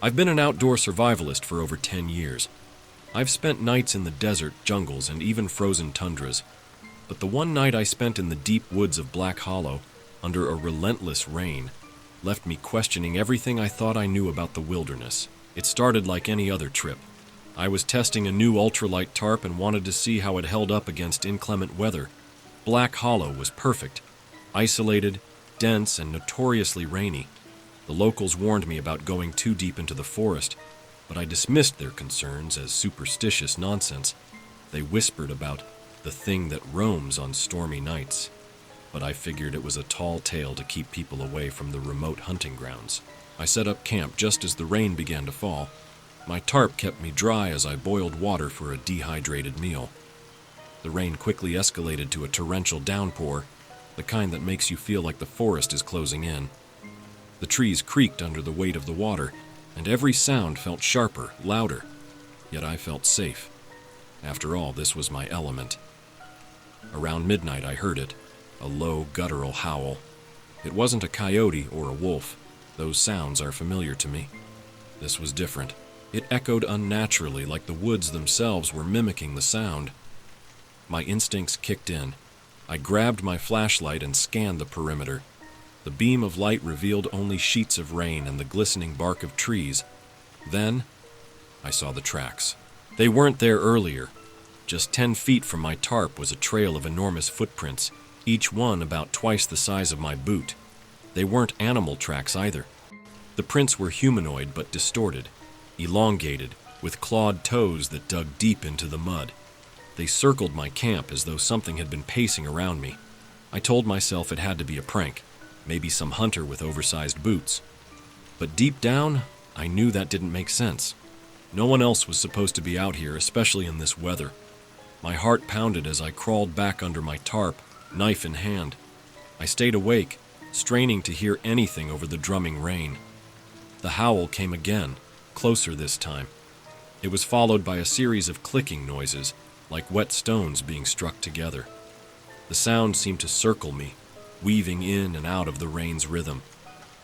I've been an outdoor survivalist for over 10 years. I've spent nights in the desert, jungles, and even frozen tundras. But the one night I spent in the deep woods of Black Hollow, under a relentless rain, left me questioning everything I thought I knew about the wilderness. It started like any other trip. I was testing a new ultralight tarp and wanted to see how it held up against inclement weather. Black Hollow was perfect. Isolated, dense, and notoriously rainy. The locals warned me about going too deep into the forest, but I dismissed their concerns as superstitious nonsense. They whispered about the thing that roams on stormy nights, but I figured it was a tall tale to keep people away from the remote hunting grounds. I set up camp just as the rain began to fall. My tarp kept me dry as I boiled water for a dehydrated meal. The rain quickly escalated to a torrential downpour, the kind that makes you feel like the forest is closing in. The trees creaked under the weight of the water, and every sound felt sharper, louder. Yet I felt safe. After all, this was my element. Around midnight I heard it, a low, guttural howl. It wasn't a coyote or a wolf. Those sounds are familiar to me. This was different. It echoed unnaturally, like the woods themselves were mimicking the sound. My instincts kicked in. I grabbed my flashlight and scanned the perimeter. The beam of light revealed only sheets of rain and the glistening bark of trees. Then, I saw the tracks. They weren't there earlier. Just 10 feet from my tarp was a trail of enormous footprints, each one about twice the size of my boot. They weren't animal tracks either. The prints were humanoid but distorted, elongated, with clawed toes that dug deep into the mud. They circled my camp as though something had been pacing around me. I told myself it had to be a prank, maybe some hunter with oversized boots. But deep down, I knew that didn't make sense. No one else was supposed to be out here, especially in this weather. My heart pounded as I crawled back under my tarp, knife in hand. I stayed awake, straining to hear anything over the drumming rain. The howl came again, closer this time. It was followed by a series of clicking noises, like wet stones being struck together. The sound seemed to circle me, weaving in and out of the rain's rhythm.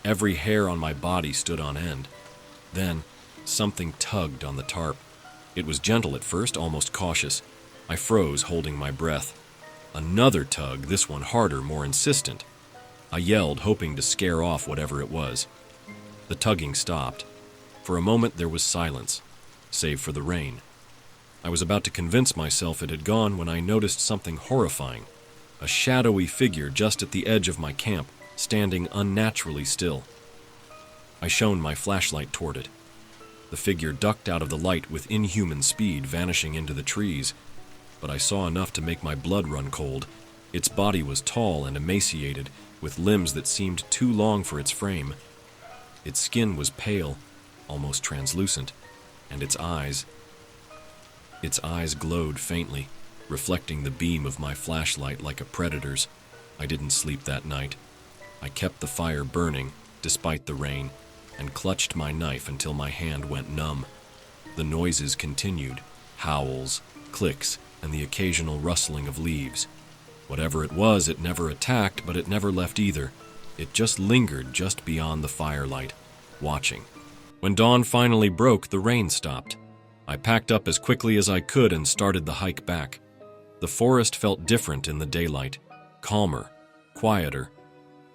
Every hair on my body stood on end. Then, something tugged on the tarp. It was gentle at first, almost cautious. I froze, holding my breath. Another tug, this one harder, more insistent. I yelled, hoping to scare off whatever it was. The tugging stopped. For a moment there was silence, save for the rain. I was about to convince myself it had gone when I noticed something horrifying. A shadowy figure just at the edge of my camp, standing unnaturally still. I shone my flashlight toward it. The figure ducked out of the light with inhuman speed, vanishing into the trees. But I saw enough to make my blood run cold. Its body was tall and emaciated, with limbs that seemed too long for its frame. Its skin was pale, almost translucent, and its eyes glowed faintly, reflecting the beam of my flashlight like a predator's. I didn't sleep that night. I kept the fire burning, despite the rain, and clutched my knife until my hand went numb. The noises continued, howls, clicks, and the occasional rustling of leaves. Whatever it was, it never attacked, but it never left either. It just lingered just beyond the firelight, watching. When dawn finally broke, the rain stopped. I packed up as quickly as I could and started the hike back. The forest felt different in the daylight, calmer, quieter,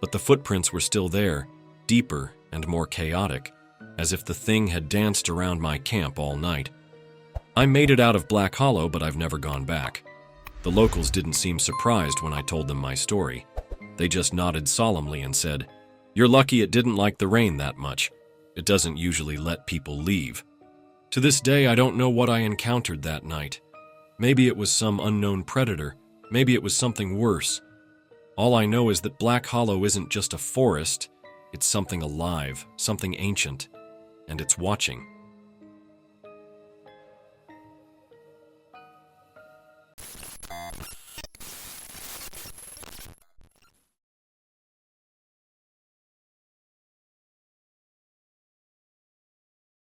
but the footprints were still there, deeper and more chaotic, as if the thing had danced around my camp all night. I made it out of Black Hollow, but I've never gone back. The locals didn't seem surprised when I told them my story. They just nodded solemnly and said, "You're lucky it didn't like the rain that much. It doesn't usually let people leave." To this day, I don't know what I encountered that night. Maybe it was some unknown predator. Maybe it was something worse. All I know is that Black Hollow isn't just a forest. It's something alive, something ancient, and it's watching.